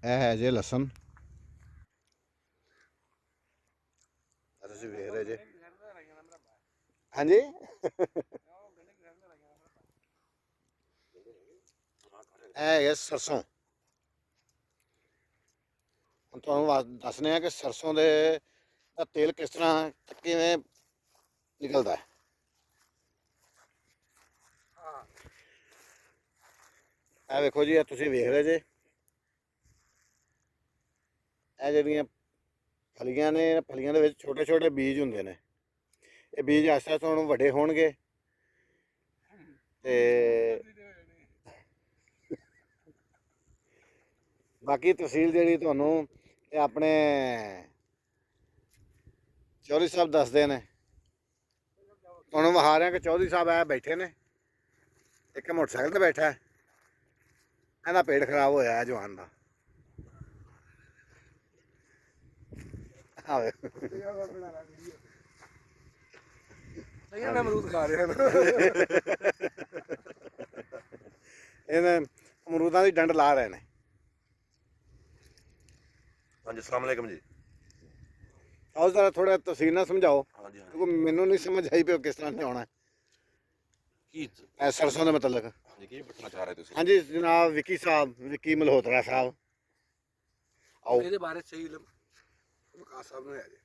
ਇਹ ਹੈ ਜੇ ਲਸਣ, ਤੁਸੀਂ ਵੇਖ ਰਹੇ ਜੇ। ਹਾਂਜੀ ਇਹ ਹੈਗੇ ਸਰਸੋਂ। ਹੁਣ ਤੁਹਾਨੂੰ ਦੱਸਣੇ ਆ ਕਿ ਸਰਸੋਂ ਦੇ ਦਾ ਤੇਲ ਕਿਸ ਤਰ੍ਹਾਂ ਕਿਵੇਂ ਨਿਕਲਦਾ ਹੈ। ਇਹ ਵੇਖੋ ਜੀ, ਇਹ ਤੁਸੀਂ ਵੇਖ ਰਹੇ ਜੇ, ਇਹ ਜਿਹੜੀਆਂ ਫਲੀਆਂ ਨੇ, ਫਲੀਆਂ ਦੇ ਵਿੱਚ ਛੋਟੇ ਛੋਟੇ ਬੀਜ ਹੁੰਦੇ ਨੇ। ਇਹ ਬੀਜ ਆਸਤਾ ਆਸਤਾ ਹੁਣ ਵੱਡੇ ਹੋਣਗੇ ਤੇ ਬਾਕੀ ਤਹਿਸੀਲ ਜਿਹੜੀ ਤੁਹਾਨੂੰ ਇਹ ਆਪਣੇ ਚੌਧਰੀ ਸਾਹਿਬ ਦੱਸਦੇ ਨੇ। ਤੁਹਾਨੂੰ ਵਿਖਾ ਰਿਹਾ ਕਿ ਚੌਧਰੀ ਸਾਹਿਬ ਆ ਬੈਠੇ ਨੇ, ਇੱਕ ਮੋਟਰਸਾਈਕਲ ਤੇ ਬੈਠਾ, ਇਹਦਾ ਪੇਟ ਖਰਾਬ ਹੋਇਆ ਹੈ ਜਵਾਨ ਦਾ। ਆਵੇ ਮੈਂ ਅਮਰੂਦ ਖਾ ਰਿਹਾ ਇਹਨੇ ਅਮਰੂਦਾਂ ਦੀ ਡੰਡ ਲਾ ਰਹੇ ਨੇ। ਹਾਂਜੀ, ਅਸਲਾਮ ਵਾਲੇਕਮ ਜੀ। ਆਓ ਜ਼ਰਾ ਥੋੜਾ ਤਫਸੀਲ ਨਾਲ ਸਮਝਾਓ, ਹਾਂਜੀ ਹਾਂਜੀ, ਕਿਉਂਕਿ ਮੈਨੂੰ ਨਹੀਂ ਸਮਝ ਆਈ ਵੀ ਉਹ ਕਿਸ ਤਰ੍ਹਾਂ ਲਿਆਉਣਾ ਕੀ ਇਹ ਸਰਸੋਂ ਦੇ ਮਤਲਬ। ਹਾਂਜੀ, ਕੀ ਪੁੱਛਣਾ ਚਾਹ ਰਹੇ ਤੁਸੀਂ? ਹਾਂਜੀ ਜਨਾਬ, ਵਿੱਕੀ ਸਾਹਿਬ, ਵਿੱਕੀ ਮਲਹੋਤਰਾ ਸਾਹਿਬ, ਆਓ। ਇਹਦੇ ਬਾਰੇ ਸਹੀ ਇਲਮ ਵਿਕਾਸ ਸਾਹਿਬ ਨੂੰ ਹੈ ਜੀ।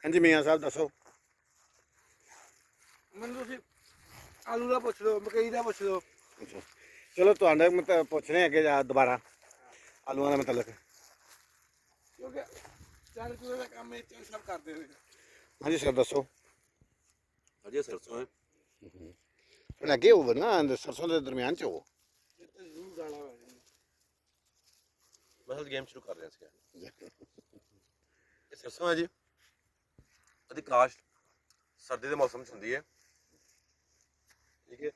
ਹਾਂਜੀ ਮੀਆਂ ਸਾਹਿਬ ਦੱਸੋ। ਮੈਨੂੰ ਤੁਸੀਂ ਆਲੂ ਦਾ ਪੁੱਛ ਲਓ, ਮਕਈ ਦਾ ਪੁੱਛ ਲਓ। ਅੱਛਾ, ਚਲੋ ਤੁਹਾਡੇ ਮਤਲਬ ਪੁੱਛਣੇ ਅੱਗੇ ਜਾ ਦੁਬਾਰਾ ਆਲੂਆਂ ਦਾ ਮਤਲਬ। ਕਿਉਂਕਿ 4 ਕਿਲੋ ਦਾ ਕੰਮ ਇਹ ਚੱਲ ਸਭ ਕਰਦੇ ਹੋਏ। ਹਾਂਜੀ ਸਰ ਦੱਸੋ। ਹਾਂਜੀ, ਸਰਸੋਂ ਹੈ। ਥੋੜਾ ਅੱਗੇ ਹੋਵੋ ਨਾ, ਸਰਸੋਂ ਦੇ ਦਰਮਿਆਨ ਚ ਹੋਵੋ। ਇਹ ਤਾਂ ਜ਼ਰੂਰ ਜਾਣਾ ਹੋਇਆ ਜੀ। ਮੈਂ ਗੇਮ ਸ਼ੁਰੂ ਕਰ ਰਿਹਾ ਸੀ। ਇਹ ਸਰਸੋਂ ਹੈ ਜੀ। ਇਹਦੀ ਕਾਸ਼ਤ ਸਰਦੀ ਦੇ ਮੌਸਮ 'ਚ ਹੁੰਦੀ ਹੈ, ਠੀਕ ਹੈ।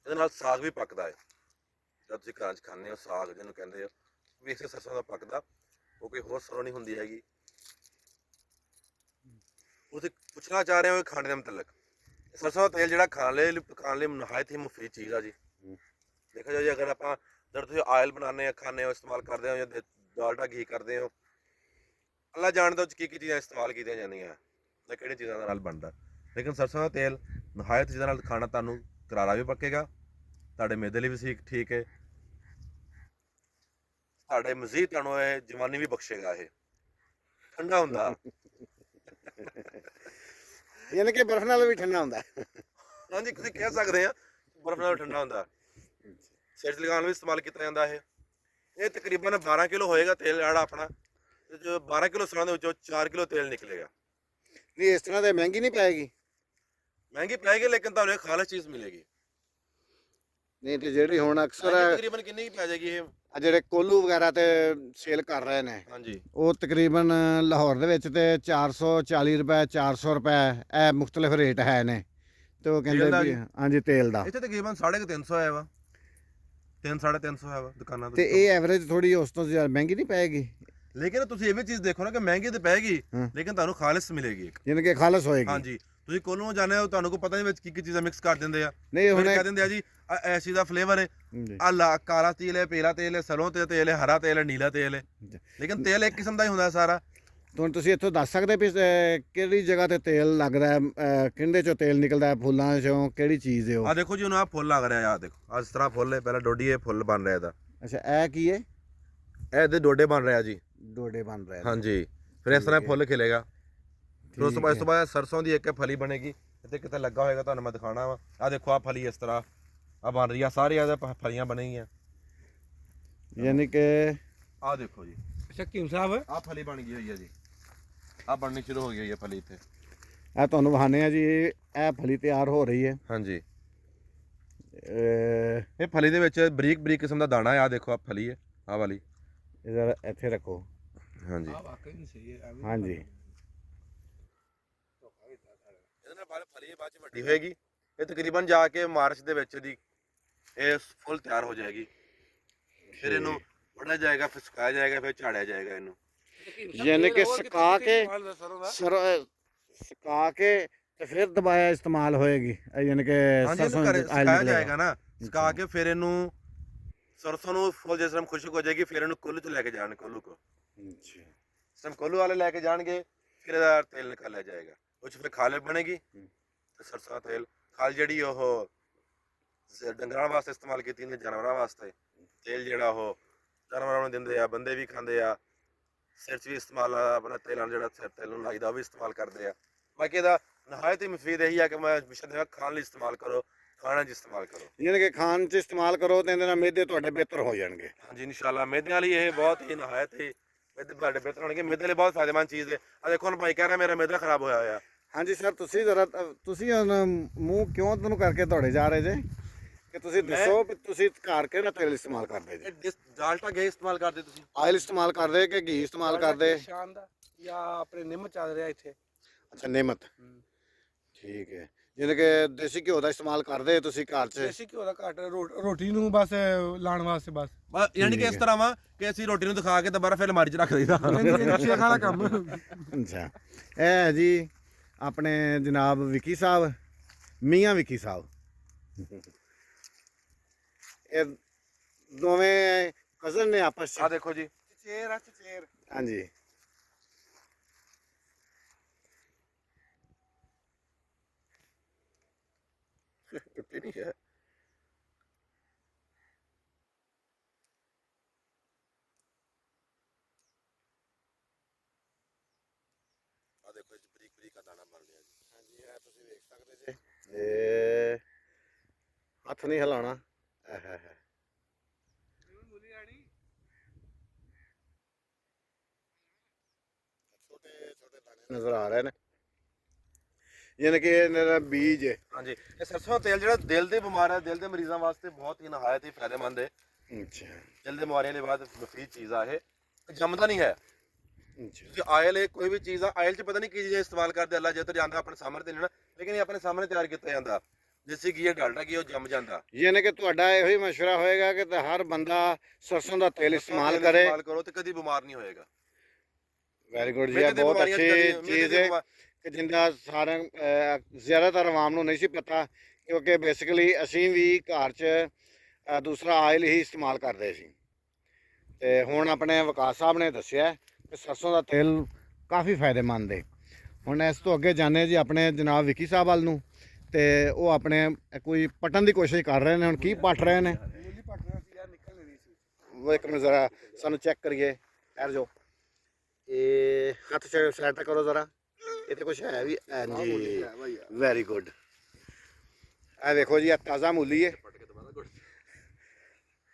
ਇਹਦੇ ਨਾਲ ਸਾਗ ਵੀ ਪੱਕਦਾ ਹੈ। ਜਦ ਤੁਸੀਂ ਘਰਾਂ 'ਚ ਖਾਂਦੇ ਹੋ ਸਾਗ, ਜਿਹਨੂੰ ਕਹਿੰਦੇ ਹੋ, ਵੀ ਇਸੇ ਸਰਸੋਂ ਦਾ ਪੱਕਦਾ। ਉਹ ਕੋਈ ਹੋਰ ਸਰੋਂ ਨਹੀਂ ਹੁੰਦੀ ਹੈਗੀ। ਤੁਸੀਂ ਪੁੱਛਣਾ ਚਾਹ ਰਹੇ ਹੋ ਖਾਣੇ ਦੇ ਮੁਤਲਕ। ਸਰਸੋਂ ਦਾ ਤੇਲ ਜਿਹੜਾ ਖਾਣ ਲਈ ਨਹਾਇਤ ਹੀ ਮੁਫੀਦ ਚੀਜ਼ ਆ ਜੀ। ਦੇਖੋ ਜੀ, ਅਗਰ ਆਪਾਂ ਜਦ ਤੁਸੀਂ ਆਇਲ ਬਣਾਉਂਦੇ ਆ, ਖਾਂਦੇ ਹੋ, ਇਸਤੇਮਾਲ ਕਰਦੇ ਹੋ, ਜਾਂ ਡਾਲਡਾ ਘੀ ਕਰਦੇ ਹੋ, ਅੱਲਾ ਜਾਣਦਾ ਉਹ 'ਚ ਕੀ ਚੀਜ਼ਾਂ ਇਸਤੇਮਾਲ ਕੀਤੀਆਂ ਜਾਂਦੀਆਂ ਜਾਂ ਕਿਹੜੀਆਂ ਚੀਜ਼ਾਂ ਦੇ ਨਾਲ ਬਣਦਾ। ਲੇਕਿਨ ਸਰਸੋਂ ਦਾ ਤੇਲ ਨਹਾਇਤ ਚੀਜ਼ਾਂ ਨਾਲ ਖਾਣਾ ਤੁਹਾਨੂੰ ਕਰਾਰਾ ਵੀ ਪੱਕੇਗਾ, ਤੁਹਾਡੇ ਮਿਹਦੇ ਲਈ ਵੀ ਠੀਕ ਹੈ, ਤੁਹਾਡੇ ਮਜ਼ੀਦ ਤੁਹਾਨੂੰ ਇਹ ਜਵਾਨੀ ਵੀ ਬਖਸ਼ੇਗਾ। ਇਹ ਠੰਡਾ ਹੁੰਦਾ, ਯਾਨੀ ਕਿ ਬਰਫ਼ ਨਾਲ ਵੀ ਠੰਡਾ ਹੁੰਦਾ। ਹਾਂਜੀ ਤੁਸੀਂ ਕਹਿ ਸਕਦੇ ਆ, ਬਰਫ਼ ਨਾਲ ਠੰਡਾ ਹੁੰਦਾ। ਸਿਰ 'ਚ ਲਗਾਉਣ ਲਈ ਵੀ ਇਸਤੇਮਾਲ ਕੀਤਾ ਜਾਂਦਾ। ਇਹ ਤਕਰੀਬਨ 12 ਕਿਲੋ ਹੋਏਗਾ ਤੇਲ ਜਿਹੜਾ ਆਪਣਾ। ਜੋ 12 ਕਿਲੋ ਸਰੋਂ ਦੇ ਵਿੱਚੋਂ 4 ਕਿਲੋ ਤੇਲ ਨਿਕਲੇਗਾ। ਨਹੀਂ ਇਸ ਤਰ੍ਹਾਂ ਤੇ ਮਹਿੰਗੀ ਨਹੀਂ ਪਏਗੀ। ਮਹਿੰਗੀ ਪਏਗੀ, ਲੇਕਿਨ ਤੁਹਾਨੂੰ ਇਹ ਖਾਲਸ ਚੀਜ਼ ਮਿਲੇਗੀ। ਨਹੀਂ ਤੇ ਜਿਹੜੀ ਹੁਣ ਅਕਸਰ ਤਕਰੀਬਨ ਕਿੰਨੀ ਕੀ ਪੈ ਜਾਏਗੀ ਇਹ? ਆ ਜਿਹੜੇ ਕੋਲੂ ਵਗੈਰਾ ਤੇ ਸੇਲ ਕਰ ਰਹੇ ਨੇ, ਹਾਂਜੀ, ਉਹ ਤਕਰੀਬਨ ਲਾਹੌਰ ਦੇ ਵਿੱਚ ਤੇ 440 ਰੁਪਏ 400 ਰੁਪਏ ਇਹ ਮੁxtਲਿਫ ਰੇਟ ਹੈ ਨੇ। ਤੇ ਉਹ ਤੇਲ ਕਹਿੰਦੇ ਦਾ ਵੀ ਜੀ? ਹਾਂਜੀ ਤੇਲ ਦਾ। ਇੱਥੇ ਤਕਰੀਬਨ 350 ਆਇਆ ਵਾ, 300-350 ਹੈ ਵਾ ਦੁਕਾਨਾਂ ਤੇ ਤੇ। ਇਹ ਐਵਰੇਜ ਥੋੜੀ ਉਸ ਤੋਂ ਜ਼ਿਆਦਾ ਮਹਿੰਗੀ ਨਹੀਂ ਪਏਗੀ। ਲੇਕਿਨ ਤੁਸੀਂ ਇਹ ਵੀ ਚੀਜ਼ ਦੇਖੋ ਨਾ ਕਿ ਮਹਿੰਗੀ ਤੇ ਪਏਗੀ, ਹਾਂ। ਲੇਕਿਨ ਤੁਹਾਨੂੰ ਖਾਲਿਸ ਮਿਲੇਗੀ ਇੱਕ। ਯਾਨੀ ਕਿ ਖਾਲਸ ਹੋਏਗੀ। ਹਾਂਜੀ, ਤੁਸੀਂ ਕੋਲੋਂ ਜਾਂਦੇ ਹੋ, ਤੁਹਾਨੂੰ ਕੋਈ ਪਤਾ ਨਹੀਂ ਵਿੱਚ ਕੀ ਚੀਜ਼ਾਂ ਮਿਕਸ ਕਰ ਦਿੰਦੇ ਆ। ਨਹੀਂ ਹੁਣ ਫਿਰ ਕਹਿ ਦਿੰਦੇ ਆ ਜੀ ਇਸ ਚੀਜ਼ ਦਾ ਫਲੇਵਰ ਹੈ, ਆ ਕਾਲਾ ਤੇਲ ਹੈ, ਪੀਲਾ ਤੇਲ ਹੈ, ਸਰੋਂ ਤੇ ਤੇਲ ਹੈ, ਹਰਾ ਤੇਲ ਹੈ, ਨੀਲਾ ਤੇਲ ਹੈ, ਲੇਕਿਨ ਤੇਲ ਇੱਕ ਕਿਸਮ ਦਾ ਹੀ ਹੁੰਦਾ ਸਾਰਾ। ਹੁਣ ਤੁਸੀਂ ਇੱਥੋਂ ਦੱਸ ਸਕਦੇ ਵੀ ਕਿਹੜੀ ਜਗ੍ਹਾ ਤੇ ਤੇਲ ਲੱਗਦਾ ਹੈ, ਕਿਹਦੇ ਚੋਂ ਤੇਲ ਨਿਕਲਦਾ ਹੈ, ਫੁੱਲਾਂ ਚੋਂ, ਕਿਹੜੀ ਚੀਜ਼ ਹੈ ਉਹ? ਆ ਦੇਖੋ ਜੀ, ਹੁਣ ਆ ਫੁੱਲ ਲੱਗ ਰਿਹਾ, ਆ ਦੇਖੋ, ਆ ਇਸ ਤਰ੍ਹਾਂ ਫੁੱਲ ਹੈ, ਪਹਿਲਾਂ ਡੋਡੀ ਇਹ ਫੁੱਲ ਬਣ ਰਿਹਾ ਇਹਦਾ। ਅੱਛਾ ਇਹ ਕੀ ਹੈ? ਇਹ ਇਹਦੇ ਡੋਡੇ ਬਣ ਰਿਹਾ ਜੀ। ਡੋਡੇ ਬਣ ਰਹੇ ਨੇ। ਹਾਂਜੀ, ਫਿਰ ਇਸ ਤਰ੍ਹਾਂ ਫੁੱਲ ਖਿਲੇਗਾ। ਫਿਰ ਉਸ ਤੋਂ ਬਾਅਦ ਸਰਸੋਂ ਦੀ ਇੱਕ ਫਲੀ ਬਣੇਗੀ। ਇੱਥੇ ਕਿਤੇ ਲੱਗਾ ਹੋਏਗਾ, ਤੁਹਾਨੂੰ ਮੈਂ ਦਿਖਾਣਾ ਵਾ। ਆ ਦੇਖੋ, ਆ ਫਲੀ ਇਸ ਤਰ੍ਹਾਂ ਆ ਬਣ ਰਹੀ ਆ, ਸਾਰੀਆਂ ਇਹਦੇ ਫਲੀਆਂ ਬਣੇਗੀਆਂ। ਯਾਨੀ ਕਿ ਆ ਦੇਖੋ ਜੀ, ਸ਼ਕੀਮ ਸਾਹਿਬ, ਆ ਫਲੀ ਬਣ ਗਈ ਹੋਈ ਹੈ ਜੀ, ਆ ਬਣਨੀ ਸ਼ੁਰੂ ਹੋ ਗਈ ਹੈ ਫਲੀ ਇੱਥੇ। ਇਹ ਤੁਹਾਨੂੰ ਵਿਖਾਣੇ ਆ ਜੀ, ਇਹ ਫਲੀ ਤਿਆਰ ਹੋ ਰਹੀ ਹੈ। ਹਾਂਜੀ, ਇਹ ਫਲੀ ਦੇ ਵਿੱਚ ਬਰੀਕ ਬਰੀਕ ਕਿਸਮ ਦਾ ਦਾਣਾ ਹੈ। ਆ ਦੇਖੋ, ਆ ਫਲੀ ਹੈ, ਆ ਵਾਲੀ। ਜ਼ਰਾ ਇੱਥੇ ਰੱਖੋ। ਹਾਂਜੀ, ਆ ਵਾਕਈ ਨਹੀਂ ਸਹੀ ਹੈ। ਹਾਂਜੀ ਇਹਦੇ ਨਾਲ ਬਾਅਦ ਫਲੀ ਬਾਅਦ ਚ ਵੱਡੀ ਹੋਏਗੀ। ਇਹ ਤਕਰੀਬਨ ਜਾ ਕੇ ਮਾਰਚ ਦੇ ਵਿੱਚ ਦੀ ਇਹ ਫੁੱਲ ਤਿਆਰ ਹੋ ਜਾਏਗੀ। ਫਿਰ ਇਹਨੂੰ ਵੜਿਆ ਜਾਏਗਾ, ਫਿਰ ਸੁਕਾਇਆ ਜਾਏਗਾ, ਫਿਰ ਝਾੜਿਆ ਜਾਏਗਾ ਇਹਨੂੰ। ਯਾਨੀ ਕਿ ਸੁਕਾ ਕੇ ਸੁਕਾ ਕੇ ਤੇ ਫਿਰ ਦਬਾਇਆ ਇਸਤੇਮਾਲ ਹੋਏਗੀ। ਯਾਨੀ ਕਿ ਹਾਂਜੀ, ਇਹਨੂੰ ਸਰਸੋਂ ਘਰੇ ਦਾ ਆਇਲ ਸੁਕਾਇਆ ਨਿਕਲੇਗਾ। ਜਾਏਗਾ ਨਾ, ਸੁਕਾ ਕੇ ਫਿਰ ਇਹਨੂੰ ਸਰਸੋਂ ਨੂੰ ਫੁੱਲ ਜਿਸ ਟਾਈਮ ਖੁਸ਼ਕ ਹੋ ਜਾਏਗੀ ਫਿਰ ਇਹਨੂੰ ਕੁੱਲੂ 'ਚ ਲੈ ਕੇ ਜਾਣ ਕੋਲੂ ਕੋ ਅੱਛਾ ਇਸ ਟਾਈਮ ਕੋਲੂ ਵਾਲੇ ਲੈ ਕੇ ਜਾਣਗੇ ਫਿਰ ਇਹਦਾ ਤੇਲ ਨਿਕਾਲਿਆ ਜਾਏਗਾ ਉਹ 'ਚ ਫਿਰ ਖਾਲ ਬਣੇਗੀ ਤੇ ਸਰਸੋਂ ਦਾ ਤੇਲ ਖਾਲ ਜਿਹੜੀ ਉਹ ਡੰਗਰਾਂ ਵਾਸਤੇ ਇਸਤੇਮਾਲ ਕੀਤੀ ਜਾਂਦੀ ਜਾਨਵਰਾਂ ਵਾਸਤੇ ਤੇਲ ਜਿਹੜਾ ਉਹ ਜਾਨਵਰਾਂ ਨੂੰ ਦਿੰਦੇ ਆ ਬੰਦੇ ਵੀ ਖਾਂਦੇ ਆ ਸਿਰ 'ਚ ਵੀ ਇਸਤੇਮਾਲ ਆਪਣਾ ਤੇਲ ਜਿਹੜਾ ਸਿਰ ਤੇਲ ਨੂੰ ਲਾਈਦਾ ਉਹ ਵੀ ਇਸਤੇਮਾਲ ਕਰਦੇ ਆ ਬਾਕੀ ਇਹਦਾ ਨਹਾਇਤ ਹੀ ਮੁਫੀਦ ਇਹੀ ਆ ਕਿ ਮੈਂ ਹਮੇਸ਼ਾ ਦੇਵਾਂ ਖਾਣ ਲਈ ਇਸਤੇਮਾਲ ਕਰੋ ਖਾਣਾ 'ਚ ਇਸਤੇਮਾਲ ਕਰੋ ਯਾਨੀ ਕਿ ਖਾਣ 'ਚ ਇਸਤੇਮਾਲ ਕਰੋ ਤੇ ਇਹਦੇ ਨਾਲ ਮਿਹਦੇ ਤੁਹਾਡੇ ਬਿਹਤਰ ਹੋ ਜਾਣਗੇ ਹਾਂਜੀ ਇਨਸ਼ਾਅੱਲਾ ਮੈਦਿਆਂ ਲਈ ਇਹ ਬਹੁਤ ਹੀ ਨਹਾਇਤ ਹੀ ਮੈਦੇ ਤੁਹਾਡੇ ਬਿਹਤਰ ਹੋਣਗੇ ਮੈਦੇ ਲਈ ਬਹੁਤ ਫਾਇਦੇਮੰਦ ਚੀਜ਼ ਹੈ ਆ ਦੇਖੋ ਹੁਣ ਭਾਈ ਕਹਿ ਰਿਹਾ ਮੇਰਾ ਮੈਦਾ ਖਰਾਬ ਹੋਇਆ ਹੋਇਆ ਹਾਂਜੀ ਸਰ ਤੁਸੀਂ ਜ਼ਰਾ ਤੁਸੀਂ ਹੁਣ ਮੂੰਹ ਕਿਉਂ ਤੁਹਾਨੂੰ ਕਰਕੇ ਦੌੜੇ ਜਾ ਰਹੇ ਜੇ ਕਿ ਤੁਸੀਂ ਦੱਸੋ ਵੀ ਤੁਸੀਂ ਘਰ ਕਿਹੜਾ ਤੇਲ ਇਸਤੇਮਾਲ ਕਰਦੇ ਜੀ ਇਹ ਡਾਲਟਾ ਘੀ ਇਸਤੇਮਾਲ ਕਰਦੇ ਤੁਸੀਂ ਆਇਲ ਇਸਤੇਮਾਲ ਕਰਦੇ ਕਿ ਘੀ ਇਸਤੇਮਾਲ ਕਰਦੇ ਸ਼ਾਨ ਦਾ ਜਾਂ ਆਪਣੇ ਨਿੰਮ ਚੱਲ ਰਿਹਾ ਇੱਥੇ ਅੱਛਾ ਨਿਮਤ ਠੀਕ ਹੈ ਜਿਵੇਂ ਕਿ ਦੇਸੀ ਘਿਓ ਦਾ ਇਸਤੇਮਾਲ ਕਰਦੇ ਤੁਸੀਂ ਘਰ 'ਚ ਦੇਸੀ ਘਿਓ ਦਾ ਘੱਟ ਰੋਟੀ ਨੂੰ ਬਸ ਲਾਉਣ ਵਾਸਤੇ ਬਸ ਯਾਨੀ ਕਿ ਇਸ ਤਰ੍ਹਾਂ ਵਾ ਕਿ ਅਸੀਂ ਰੋਟੀ ਨੂੰ ਦਿਖਾ ਕੇ ਦੁਬਾਰਾ ਫਿਰ ਅਲਮਾਰੀ 'ਚ ਰੱਖ ਦਈਦਾ ਸ਼ੇਖ ਵਾਲਾ ਕੰਮ ਅੱਛਾ ਇਹ ਹੈ ਜੀ ਆਪਣੇ ਜਨਾਬ ਵਿੱਕੀ ਸਾਹਿਬ ਮੀਆਂ ਵਿੱਕੀ ਸਾਹਿਬ ਇਹ ਦੋਵੇਂ ਕਜ਼ਨ ਨੇ ਆਪਸ ਆ 'ਚ ਦੇਖੋ ਜੀ ਚੇਰ ਹਾਂਜੀ ਟੁੱਟੀ ਨਹੀਂ ਹੈ ਆ ਦੇਖੋ ਇਸ ਬਰੀਕ ਬਰੀਕ ਦਾ ਦਾਣਾ ਬਣ ਰਿਹਾ ਜੀ ਹਾਂਜੀ ਇਹ ਤੁਸੀਂ ਵੇਖ ਸਕਦੇ ਜੇ ਇਹ ਹੱਥ ਨਹੀਂ ਹਿਲਾਉਣਾ ਹੈ ਛੋਟੇ ਛੋਟੇ ਦਾਣੇ ਨਜ਼ਰ ਆ ਰਹੇ ਨੇ ਯਾਨੀ ਕਿ ਇਹਨਾਂ ਦਾ ਬੀਜ ਹੈ ਹਾਂਜੀ ਇਹ ਸਰਸੋਂ ਦਾ ਤੇਲ ਜਿਹੜਾ ਦਿਲ ਦੇ ਬਿਮਾਰ ਦਿਲ ਦੇ ਮਰੀਜ਼ਾਂ ਵਾਸਤੇ ਬਹੁਤ ਹੀ ਨਹਾਇਤ ਹੀ ਫਾਇਦੇਮੰਦ ਹੈ ਅੱਛਾ ਦਿਲ ਦੇ ਬਿਮਾਰੀਆਂ ਲਈ ਬਾਅਦ ਮਫੀਦ ਚੀਜ਼ ਆ ਇਹ ਜੰਮਦਾ ਨਹੀਂ ਹੈ ਅੱਛਾ ਕਿ ਆਇਲ ਇਹ ਕੋਈ ਵੀ ਚੀਜ਼ ਆ ਆਇਲ 'ਚ ਪਤਾ ਨਹੀਂ ਕੀ ਚੀਜ਼ਾਂ ਇਸਤੇਮਾਲ ਕਰਦੇ ਅੱਲਾ ਜਦੋਂ ਜਾਂਦਾ ਆਪਣੇ ਸਾਹਮਣੇ ਤੇ ਲੈਣਾ ਲੇਕਿਨ ਇਹ ਆਪਣੇ ਸਾਹਮਣੇ ਤਿਆਰ ਕੀਤਾ ਜਾਂਦਾ ਜਿਸੇ ਕੀ ਇਹ ਡਾਲਡਾ ਕੀ ਉਹ ਜੰਮ ਜਾਂਦਾ ਯਾਨੀ ਕਿ ਤੁਹਾਡਾ ਇਹੋ ਹੀ ਮਸ਼ਵਰਾ ਹੋਏਗਾ ਕਿ ਹਰ ਬੰਦਾ ਸਰਸੋਂ ਦਾ ਤੇਲ ਇਸਤੇਮਾਲ ਕਰੇ ਇਸਤੇਮਾਲ ਕਰੋ ਤੇ ਕਦੀ ਬਿਮਾਰ ਨਹੀਂ ਹੋਏਗਾ ਵੈਰੀ ਗੁੱਡ ਜੀ ਇਹ ਬਹੁਤ ਅੱਛੀ ਚੀਜ਼ ਹੈ ਕਿ ਜਿੰਦਾ ਸਾਰਾ ਜ਼ਿਆਦਾਤਰ ਆਵਾਮ ਨੂੰ ਨਹੀਂ ਸੀ ਪਤਾ ਕਿਉਂਕਿ ਬੇਸਿਕਲੀ ਅਸੀਂ ਵੀ ਘਰ 'ਚ ਦੂਸਰਾ ਆਇਲ ਹੀ ਇਸਤੇਮਾਲ ਕਰਦੇ ਸੀ ਤੇ ਹੁਣ ਆਪਣੇ ਵਿਕਾਸ ਸਾਹਿਬ ਨੇ ਦੱਸਿਆ ਕਿ ਸਰਸੋਂ ਦਾ ਤੇਲ ਕਾਫੀ ਫਾਇਦੇਮੰਦ ਹੈ ਹੁਣ ਇਸ ਤੋਂ ਅੱਗੇ ਜਾਣੇ ਜੀ ਆਪਣੇ ਜਨਾਬ ਵਿੱਕੀ ਸਾਹਿਬ ਵੱਲ ਨੂੰ ਤੇ ਉਹ ਆਪਣੇ ਕੋਈ ਪਟਣ ਦੀ ਕੋਸ਼ਿਸ਼ ਕਰ ਰਹੇ ਨੇ ਹੁਣ ਕੀ ਪਟ ਰਹੇ ਨੇ ਮੂਲੀ ਪਟਣਾ ਸੀ ਯਾਰ ਨਿਕਲ ਨਹੀਂ ਰਹੀ ਸੀ ਉਹ ਇੱਕ ਮਿੰਟ ਜ਼ਰਾ ਸਾਨੂੰ ਚੈੱਕ ਕਰੀਏ ਠਹਿਰ ਜਾਓ ਇਹ ਹੱਥ ਸਾਈਡ ਕਰੋ ਜ਼ਰਾ ਇੱਥੇ ਕੁਝ ਹੈ ਵੀ ਹਾਂਜੀ ਵੈਰੀ ਗੁੱਡ ਇਹ ਦੇਖੋ ਜੀ ਇਹ ਤਾਜ਼ਾ ਮੂਲੀ ਹੈ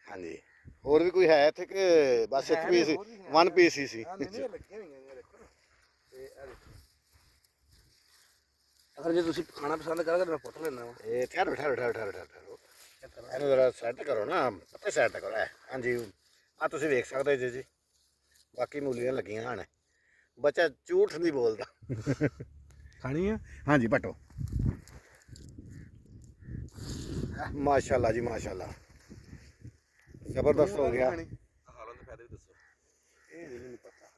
ਹਾਂਜੀ ਹੋਰ ਵੀ ਕੋਈ ਹੈ ਇੱਥੇ ਕਿ ਬਸ ਇੱਕ ਪੀਸ ਵਨ ਪੀਸ ਹੀ ਸੀ ਲੱਗੀਆਂ ਹੋਈਆਂ ਨੇ ਦੇਖੋ ਨਾ ਤੇ ਇਹ ਦੇਖੋ ਅਗਰ ਜੇ ਤੁਸੀਂ ਖਾਣਾ ਪਸੰਦ ਕਰੋਗੇ ਤਾਂ ਮੈਂ ਪੁੱਟ ਲੈਣਾ ਵਾ ਇਹ ਠਹਿਰੋ ਇਹਨੂੰ ਜ਼ਰਾ ਸੈੱਟ ਕਰੋ ਨਾ ਪੱਤੇ ਸੈੱਟ ਕਰੋ ਹਾਂਜੀ ਆ ਤੁਸੀਂ ਵੇਖ ਸਕਦੇ ਜੀ ਬਾਕੀ ਮੂਲੀਆਂ ਲੱਗੀਆਂ ਹਨ ਬੱਚਾ ਝੂਠ ਨਹੀਂ ਬੋਲਦਾ ਖਾਣੀ ਆ ਹਾਂਜੀ ਪਟੋ ਮਾਸ਼ਾਅੱਲਾ ਜੀ ਮਾਸ਼ਾਅੱਲਾ ਜ਼ਬਰਦਸਤ ਹੋ ਗਿਆ ਹਾਲਾਂ ਦੇ ਫਾਇਦੇ ਵੀ ਦੱਸੋ ਇਹ ਨਹੀਂ ਪਤਾ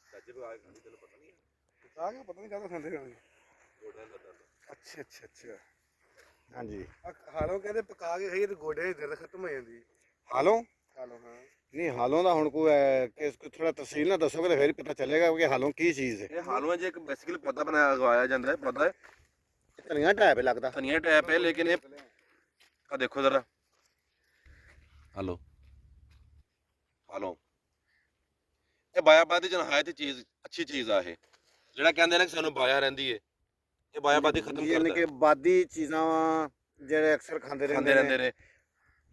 ਜੱਜ ਵੀ ਆ ਖਾਂਦੀ ਤੈਨੂੰ ਪਤਾ ਨਹੀਂ ਆ ਗਿਆ ਪਤਾ ਨਹੀਂ ਕਾਹਦਾ ਖਾਂਦੇ ਹੋਣਗੇ ਗੋਡਿਆਂ ਦਾ ਦਰਦ ਅੱਛਾ ਹਾਂਜੀ ਹਾਲੋਂ ਕਹਿੰਦੇ ਪਕਾ ਕੇ ਖਾਈਏ ਤੇ ਗੋਡੇ ਦੀ ਦਰਦ ਖਤਮ ਹੋ ਜਾਂਦੀ ਹਾਲੋਂ ਹਾਲੋਂ ਹਾਂ ਨਹੀਂ ਹਾਲੋਂ ਦਾ ਹੁਣ ਕੋਈ ਥੋੜਾ ਤਫਸੀਲ ਨਾਲ ਦੱਸੋਗੇ ਤਾਂ ਫਿਰ ਹੀ ਪਤਾ ਚੱਲੇਗਾ ਕਿ ਹਾਲੋਂ ਕੀ ਚੀਜ਼ ਹੈ ਇਹ ਹਾਲੂਆ ਜੇ ਇੱਕ ਬੇਸਿਕਲੀ ਪੌਦਾ ਬਣਾਇਆ ਉਗਾਇਆ ਜਾਂਦਾ ਹੈ ਪੌਦਾ ਹੈ ਧਨੀਆ ਟਾਈਪ ਲੱਗਦਾ ਧਨੀਆ ਟੈਪ ਹੈ ਲੇਕਿਨ ਇਹ ਆ ਦੇਖੋ ਜ਼ਰਾ ਹਲੋ ਇਹ ਬਾਇਆਬਾਦੀ ਚ ਨਹਾਇਤ ਚੀਜ਼ ਅੱਛੀ ਚੀਜ਼ ਆ ਇਹ ਜਿਹੜਾ ਕਹਿੰਦੇ ਨੇ ਕਿ ਸਾਨੂੰ ਬਾਇਆ ਰਹਿੰਦੀ ਹੈ ਇਹ ਬਾਇਆਬਾਦੀ ਖਤਮ ਯਾਨੀ ਕਰਦਾ ਕਿ ਬਾਦੀ ਚੀਜ਼ਾਂ ਜਿਹੜੇ ਅਕਸਰ ਖਾਂਦੇ ਖਾਂਦੇ ਰਹਿੰਦੇ ਰਹਿੰਦੇ ਨੇ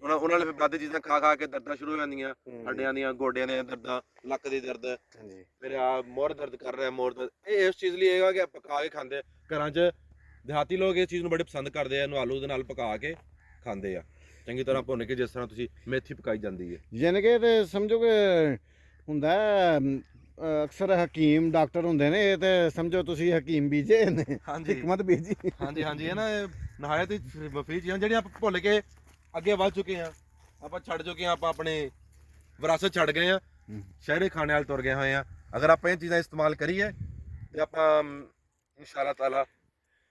ਉਹਨਾਂ ਨੇ ਬਾਦੀ ਚੀਜ਼ਾਂ ਖਾ ਕੇ ਦਰਦਾਂ ਸ਼ੁਰੂ ਹੋ ਜਾਂਦੀਆਂ ਹੱਡਿਆਂ ਦੀਆਂ ਗੋਡਿਆਂ ਦੀਆਂ ਦਰਦਾਂ ਲੱਕ ਦੀ ਦਰਦ ਹਾਂਜੀ ਮੇਰੇ ਆ ਮੋਰ ਦਰਦ ਕਰ ਰਿਹਾ ਮੋਰ ਦਰਦ ਇਹ ਇਸ ਚੀਜ਼ ਲਈ ਹੈਗਾ ਕਿ ਪਕਾ ਕੇ ਖਾਂਦੇ ਘਰਾਂ 'ਚ ਦਿਹਾਤੀ ਲੋਕ ਇਸ ਚੀਜ਼ ਨੂੰ ਬੜੇ ਪਸੰਦ ਕਰਦੇ ਆ ਇਹਨੂੰ ਆਲੂ ਦੇ ਨਾਲ ਪਕਾ ਕੇ ਖਾਂਦੇ ਆ ਚੰਗੀ ਤਰ੍ਹਾਂ ਭੁੰਨ ਕੇ ਜਿਸ ਤਰ੍ਹਾਂ ਤੁਸੀਂ ਮੇਥੀ ਪਕਾਈ ਜਾਂਦੀ ਹੈ ਯਾਨੀ ਕਿ ਤੇ ਸਮਝੋ ਕਿ ਹੁੰਦਾ ਅਕਸਰ ਹਕੀਮ ਡਾਕਟਰ ਹੁੰਦੇ ਨੇ ਇਹ ਤੇ ਸਮਝੋ ਤੁਸੀਂ ਹਕੀਮ ਬੀਜੇ ਨੇ ਹਕਮਤ ਬੀਜੀ ਹਾਂਜੀ ਇਹ ਨਾ ਨਹਾਇਤ ਮਫੀਦ ਚੀਜ਼ਾਂ ਜਿਹੜੀਆਂ ਆਪਾਂ ਭੁੱਲ ਕੇ ਅੱਗੇ ਵੱਧ ਚੁੱਕੇ ਆ ਆਪਾਂ ਛੱਡ ਚੁੱਕੇ ਆ ਆਪਾਂ ਆਪਣੇ ਵਿਰਾਸਤ ਛੱਡ ਗਏ ਆ ਸ਼ਹਿਰੀ ਖਾਣੇ ਵਾਲ ਤੁਰ ਗਏ ਹੋਏ ਆ ਅਗਰ ਆਪਾਂ ਇਹ ਚੀਜ਼ਾਂ ਇਸਤੇਮਾਲ ਕਰੀਏ ਤੇ ਆਪਾਂ ਇਨਸ਼ਾਅੱਲਾ ਤਾਲਾ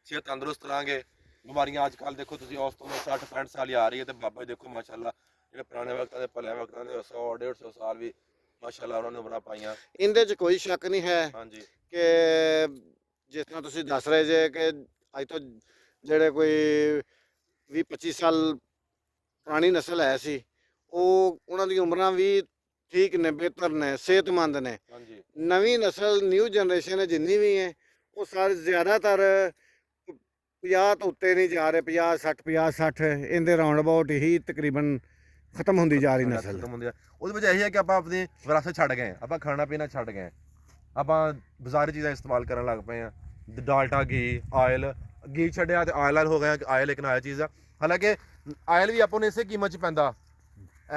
ਸਿਹਤ ਤੰਦਰੁਸਤ ਰਹਾਂਗੇ ਬਿਮਾਰੀਆਂ ਅੱਜ ਕੱਲ ਦੇਖੋ ਤੁਸੀਂ ਉਸ ਤੋਂ 60-65 ਸਾਲ ਹੀ ਆ ਰਹੀ ਹੈ ਤੇ ਬਾਬਾ ਜੀ ਦੇਖੋ ਮਾਸ਼ਾਅੱਲਾ ਜਿਹੜੇ ਪੁਰਾਣੇ ਵਕਤਾਂ ਦੇ ਭਲਿਆ ਵਕਤਾਂ ਦੇ 100 150 ਸਾਲ ਵੀ ਮਾਸ਼ਾਅੱਲਾ ਉਹਨਾਂ ਨੇ ਉਮਰਾਂ ਪਾਈਆਂ। ਇਹਦੇ 'ਚ ਕੋਈ ਸ਼ੱਕ ਨਹੀਂ ਹੈ ਹਾਂਜੀ ਕਿ ਜਿਸ ਤਰ੍ਹਾਂ ਤੁਸੀਂ ਦੱਸ ਰਹੇ ਜੇ ਕਿ ਅੱਜ ਤੋਂ ਜਿਹੜੇ ਕੋਈ 20-25 ਸਾਲ ਪੁਰਾਣੀ ਨਸਲ ਹੈ ਸੀ, ਉਹ ਉਹਨਾਂ ਦੀਆਂ ਉਮਰਾਂ ਵੀ ਠੀਕ ਨੇ, ਬਿਹਤਰ ਨੇ, ਸਿਹਤਮੰਦ ਨੇ। ਹਾਂਜੀ ਨਵੀਂ ਨਸਲ ਨਿਊ ਜਨਰੇਸ਼ਨ ਜਿੰਨੀ ਵੀ ਹੈ ਉਹ ਸਾਰੇ ਜ਼ਿਆਦਾਤਰ 50 ਤੋਂ ਉੱਤੇ ਨਹੀਂ ਜਾ ਰਹੇ, 50 60 50 60 ਇਹਦੇ ਰਾਉਂਡ ਅਬਾਊਟ ਹੀ ਤਕਰੀਬਨ ਖਤਮ ਹੁੰਦੀ ਜਾ ਰਹੀ ਨਸਲ। ਖਤਮ ਹੁੰਦੀ ਆ। ਉਹਦੇ ਵਿੱਚ ਇਹੀ ਹੈ ਕਿ ਆਪਾਂ ਆਪਣੀ ਵਿਰਾਸਤ ਛੱਡ ਗਏ, ਆਪਾਂ ਖਾਣਾ ਪੀਣਾ ਛੱਡ ਗਏ, ਆਪਾਂ ਬਾਜ਼ਾਰੀ ਚੀਜ਼ਾਂ ਇਸਤੇਮਾਲ ਕਰਨ ਲੱਗ ਪਏ ਆ। ਡਾਲਟਾ ਘੀ, ਆਇਲ, ਘੀ ਛੱਡਿਆ ਤੇ ਆਇਲ ਹੋ ਗਿਆ। ਆਇਲ ਇੱਕ ਨया ਚੀਜ਼ ਆ, ਹਾਲਾਂਕਿ ਆਇਲ ਵੀ ਆਪਾਂ ਨੂੰ ਇਸੇ ਕੀਮਤ 'ਚ ਪੈਂਦਾ।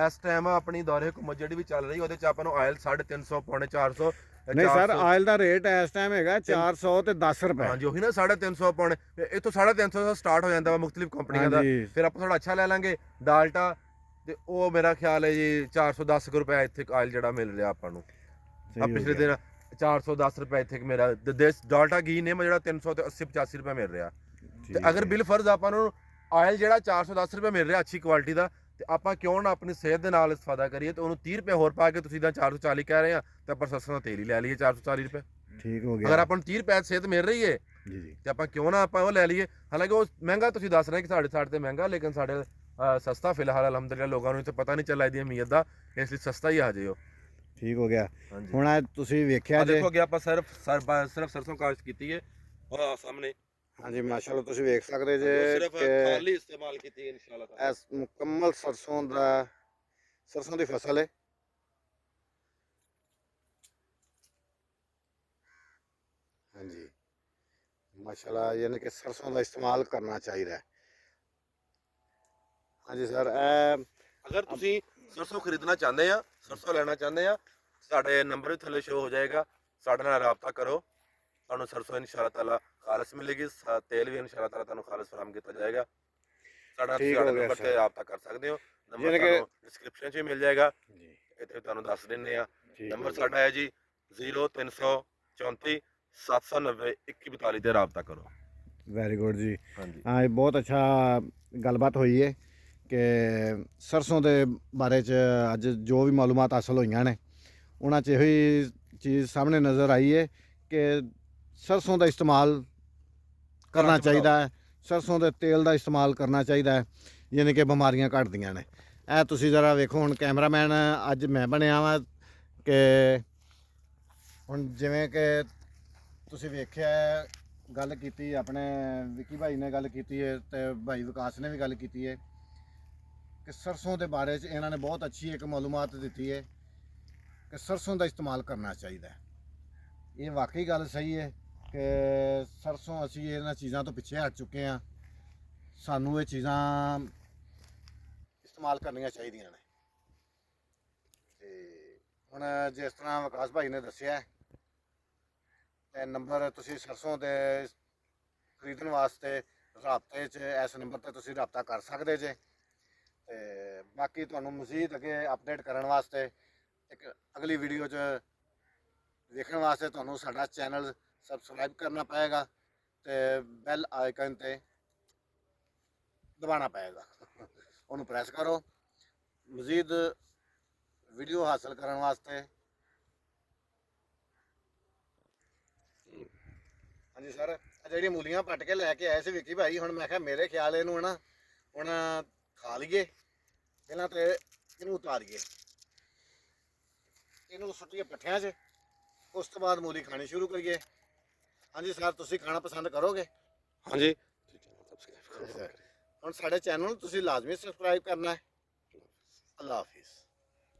ਇਸ ਟਾਈਮ ਆਪਣੀ ਦੌਰੇ ਹੁਕੂਮਤ ਜਿਹੜੀ ਵੀ ਚੱਲ ਰਹੀ ਉਹਦੇ 'ਚ ਆਪਾਂ ਨੂੰ ਆਇਲ 350 ਪੌਣੇ 400 ਨਹੀਂ ਸਰ, ਆਇਲ ਦਾ ਰੇਟ ਇਸ ਟਾਈਮ ਹੈਗਾ 400 ਤੇ 10 ਰੁਪਏ। ਹਾਂਜੀ ਉਹੀ ਨਾ 350 ਪੌਣੇ, ਇੱਥੋਂ 350 ਤੋਂ ਸਟਾਰਟ ਹੋ ਜਾਂਦਾ ਵਾ ਮੁxtਲਿਫ ਕੰਪਨੀਆਂ ਦਾ। ਹਾਂਜੀ। ਫਿਰ ਆਪਾਂ ਥੋੜਾ ਅੱਛਾ ਲੈ ਲਾਂਗੇ ਡਾਲਟਾ, ਤੇ ਉਹ ਮੇਰਾ ਖਿਆਲ ਹੈ ਜੀ 410 ਰੁਪਏ ਇੱਥੇ ਆਇਲ ਜਿਹੜਾ ਮਿਲ ਰਿਹਾ ਆਪਾਂ ਨੂੰ। ਆ ਪਿਛਲੇ ਦਿਨ 410 ਰੁਪਏ ਇੱਥੇ ਮੇਰਾ ਡਾਲਟਾ ਘੀ ਨੇ ਜਿਹੜਾ 300 ਤੇ 80 85 ਰੁਪਏ ਮਿਲ ਰਿਹਾ। ਤੇ ਅਗਰ ਬਿਲ ਫਰਜ਼ ਆਪਾਂ ਨੂੰ ਆਇਲ ਜਿਹੜਾ 410 ਰੁਪਏ ਮਿਲ ਰਿਹਾ ਅੱਛੀ ਕੁਆਲਿਟੀ ਦਾ, ਤੇ ਆਪਾਂ ਕਿਉਂ ਨਾ ਆਪਣੀ ਸਿਹਤ ਦੇ ਨਾਲ ਇਸਤਫਾਦਾ ਕਰੀਏ ਤੇ ਉਹਨੂੰ 30 ਰੁਪਏ ਹੋਰ ਪਾ ਕੇ, ਤੁਸੀਂ ਤਾਂ 440 ਕਹਿ ਰਹੇ ਆ, ਤੇ ਆਪਾਂ ਸਰਸੋਂ ਦਾ ਤੇਲ ਹੀ ਲੈ ਲਈਏ 440 ਰੁਪਏ। ਠੀਕ ਹੋ ਗਿਆ। ਅਗਰ ਆਪਾਂ ਨੂੰ 30 ਰੁਪਏ ਸਿਹਤ ਮਿਲ ਰਹੀ ਹੈ ਜੀ ਜੀ, ਤੇ ਆਪਾਂ ਕਿਉਂ ਨਾ ਆਪਾਂ ਉਹ ਲੈ ਲਈਏ। ਹਾਲਾਂਕਿ ਉਹ ਮਹਿੰਗਾ ਤੁਸੀਂ ਦੱਸ ਰਹੇ ਕਿ ਸਾਡੇ ਤੇ ਮਹਿੰਗਾ, ਲੇਕਿਨ ਸਾਡੇ ਸਸਤਾ ਫਿਲਹਾਲ ਅਲਹਮਦੁਲਿਲਾ। ਲੋਕਾਂ ਨੂੰ ਇੱਥੇ ਪਤਾ ਨਹੀਂ ਚੱਲਾ ਇਹਦੀ ਅਹਿਮੀਅਤ ਦਾ, ਇਸ ਲਈ ਸਸਤਾ ਹੀ ਆ ਜੇ ਉਹ। ਠੀਕ ਹੋ ਗਿਆ। ਹਾਂਜੀ ਹੁਣ ਇਹ ਤੁਸੀਂ ਵੇਖਿਆ ਜੇ, ਦੇਖੋ ਅੱਗੇ ਆਪਾਂ ਸਿਰਫ ਸਰਸੋਂ ਕਾਸ਼ਤ ਕੀਤੀ ਹੈ ਉਹ ਸਾਹਮਣੇ। ਹਾਂਜੀ ਮਾਸ਼ਾਅੱਲਾ ਤੁਸੀਂ ਵੇਖ ਸਕਦੇ ਜੇ ਸਿਰਫ ਕਿ ਖਾਲੀ ਇਸਤੇਮਾਲ ਕੀਤੀ ਹੈ ਇਨਸ਼ਾਅੱਲਾ ਤਾਲਾ। ਇਸ ਮੁਕੰਮਲ ਸਰਸੋਂ ਦੀ ਫਸਲ ਹੈ। ਹਾਂਜੀ ਮਾਸ਼ਾਅੱਲਾ, ਯਾਨੀ ਕਿ ਸਰਸੋਂ ਦਾ ਇਸਤੇਮਾਲ ਕਰਨਾ ਚਾਹੀਦਾ ਹੈ। ਹਾਂਜੀ ਸਰ, ਅਗਰ ਤੁਸੀਂ ਸਰਸੋਂ ਖਰੀਦਣਾ ਚਾਹੁੰਦੇ ਆ, ਸਰਸੋਂ ਲੈਣਾ ਚਾਹੁੰਦੇ ਆ, ਸਾਡੇ ਨੰਬਰ ਵੀ ਥੱਲੇ ਸ਼ੋ ਹੋ ਜਾਏਗਾ, ਸਾਡੇ ਨਾਲ ਰਾਬਤਾ ਕਰੋ। ਤੁਹਾਨੂੰ ਸਰਸੋਂ ਇਨਸ਼ਾਅੱਲਾ ਤਾਲਾ ਖਾਲਸ ਮਿਲੇਗੀ, ਤੇਲ ਵੀ ਇਨਸ਼ਾਅੱਲਾ ਤਾਲਾ ਤੁਹਾਨੂੰ ਖਾਲਸ ਫਰਾਹਮ ਕੀਤਾ ਜਾਏਗਾ। ਸਾਡਾ ਠੀਕ ਹੋ ਗਿਆ ਨੰਬਰ ਸਰ। ਤੇ ਰਾਬਤਾ ਕਰ ਸਕਦੇ ਹੋ। ਨੰਬਰ ਯਾਨੀ ਕਿ ਤੁਹਾਨੂੰ ਡਿਸਕ੍ਰਿਪਸ਼ਨ 'ਚ ਵੀ ਮਿਲ ਜਾਏਗਾ, ਜੀ ਇੱਥੇ ਤੁਹਾਨੂੰ ਦੱਸ ਦਿੰਦੇ ਆ। ਠੀਕ ਨੰਬਰ ਹੋ ਗਿਆ। ਸਾਡਾ ਹੈ ਜੀ 0334 790 2142 ਤੇ ਰਾਬਤਾ ਕਰੋ। ਵੈਰੀ ਗੁੱਡ ਜੀ। ਹਾਂਜੀ ਹਾਂ, ਇਹ ਬਹੁਤ ਅੱਛਾ ਗੱਲਬਾਤ ਹੋਈ ਹੈ ਕਿ ਸਰਸੋਂ ਦੇ ਬਾਰੇ 'ਚ ਅੱਜ ਜੋ ਵੀ ਮਾਲੂਮਾਤ ਹਾਸਲ ਹੋਈਆਂ ਨੇ ਉਹਨਾਂ 'ਚ ਇਹੋ ਹੀ ਚੀਜ਼ ਸਾਹਮਣੇ ਨਜ਼ਰ ਆਈ ਹੈ ਕਿ ਸਰਸੋਂ ਦਾ ਇਸਤੇਮਾਲ ਕਰਨਾ ਚਾਹੀਦਾ ਹੈ, ਸਰਸੋਂ ਦੇ ਤੇਲ ਦਾ ਇਸਤੇਮਾਲ ਕਰਨਾ ਚਾਹੀਦਾ ਹੈ, ਯਾਨੀ ਕਿ ਬਿਮਾਰੀਆਂ ਘਟਦੀਆਂ ਨੇ। ਇਹ ਤੁਸੀਂ ਜ਼ਰਾ ਵੇਖੋ, ਹੁਣ ਕੈਮਰਾਮੈਨ ਅੱਜ ਮੈਂ ਬਣਿਆ ਵਾਂ ਕਿ ਹੁਣ ਜਿਵੇਂ ਕਿ ਤੁਸੀਂ ਵੇਖਿਆ ਗੱਲ ਕੀਤੀ, ਆਪਣੇ ਵਿੱਕੀ ਭਾਈ ਨੇ ਗੱਲ ਕੀਤੀ ਹੈ ਤੇ ਭਾਈ ਵਿਕਾਸ ਨੇ ਵੀ ਗੱਲ ਕੀਤੀ ਹੈ ਕਿ ਸਰਸੋਂ ਦੇ ਬਾਰੇ 'ਚ ਇਹਨਾਂ ਨੇ ਬਹੁਤ ਅੱਛੀ ਇੱਕ ਮਾਲੂਮਾਤ ਦਿੱਤੀ ਹੈ ਕਿ ਸਰਸੋਂ ਦਾ ਇਸਤੇਮਾਲ ਕਰਨਾ ਚਾਹੀਦਾ ਹੈ। ਇਹ ਵਾਕਈ ਗੱਲ ਸਹੀ ਹੈ ਕਿ ਸਰਸੋਂ ਅਸੀਂ ਇਹਨਾਂ ਚੀਜ਼ਾਂ ਤੋਂ ਪਿੱਛੇ ਹਟ ਚੁੱਕੇ ਹਾਂ, ਸਾਨੂੰ ਇਹ ਚੀਜ਼ਾਂ ਇਸਤੇਮਾਲ ਕਰਨੀਆਂ ਚਾਹੀਦੀਆਂ ਨੇ। ਤੇ ਹੁਣ ਜਿਸ ਤਰ੍ਹਾਂ ਵਿਕਾਸ ਭਾਈ ਨੇ ਦੱਸਿਆ, ਤੇ ਨੰਬਰ ਤੁਸੀਂ ਸਰਸੋਂ ਦੇ ਖਰੀਦਣ ਵਾਸਤੇ ਰਾਬਤੇ 'ਚ ਇਸ ਨੰਬਰ ਤੇ ਤੁਸੀਂ ਰਾਬਤਾ ਕਰ ਸਕਦੇ ਜੇ। ਤੇ ਬਾਕੀ ਤੁਹਾਨੂੰ ਮਜ਼ੀਦ ਅੱਗੇ ਅਪਡੇਟ ਕਰਨ ਵਾਸਤੇ ਇੱਕ ਅਗਲੀ ਵੀਡੀਓ 'ਚ ਵੇਖਣ ਵਾਸਤੇ ਤੁਹਾਨੂੰ ਸਾਡਾ ਚੈਨਲ ਸਬਸਕ੍ਰਾਈਬ ਕਰਨਾ ਪਏਗਾ ਤੇ ਬੈਲ ਆਈਕਨ ਤੇ ਦਬਾਉਣਾ ਪਏਗਾ, ਉਹਨੂੰ ਪ੍ਰੈਸ ਕਰੋ। ਮਜ਼ੀਦ ਵੀਡੀਓ ਹਾਸਲ ਕਰਨ ਵਾਸਤੇ। ਹਾਂਜੀ ਸਰ, ਜਿਹੜੀਆਂ ਮੂਲੀਆਂ ਪੱਟ ਕੇ ਲੈ ਕੇ ਆਏ ਸੀ ਵਿੱਕੀ ਭਾਈ, ਹੁਣ ਮੈਂ ਕਿਹਾ ਮੇਰੇ ਖਿਆਲ ਇਹਨੂੰ ਹੈ ਨਾ ਹੁਣ ਖਾ ਲਈਏ, ਪਹਿਲਾਂ ਤੇ ਇਹਨੂੰ ਉਤਾਰੀਏ, ਇਹਨੂੰ ਸੁੱਟੀਏ ਪੱਠਿਆਂ 'ਚ, ਉਸ ਤੋਂ ਬਾਅਦ ਮੂਲੀ ਖਾਣੀ ਸ਼ੁਰੂ ਕਰੀਏ। ਹਾਂਜੀ ਸਰ, ਤੁਸੀਂ ਖਾਣਾ ਪਸੰਦ ਕਰੋਗੇ? ਹਾਂਜੀ ਹੁਣ ਸਾਡੇ ਚੈਨਲ ਨੂੰ ਤੁਸੀਂ ਲਾਜ਼ਮੀ ਸਬਸਕ੍ਰਾਈਬ ਕਰਨਾ ਹੈ। ਅੱਲਾ ਹਾਫਿਜ਼।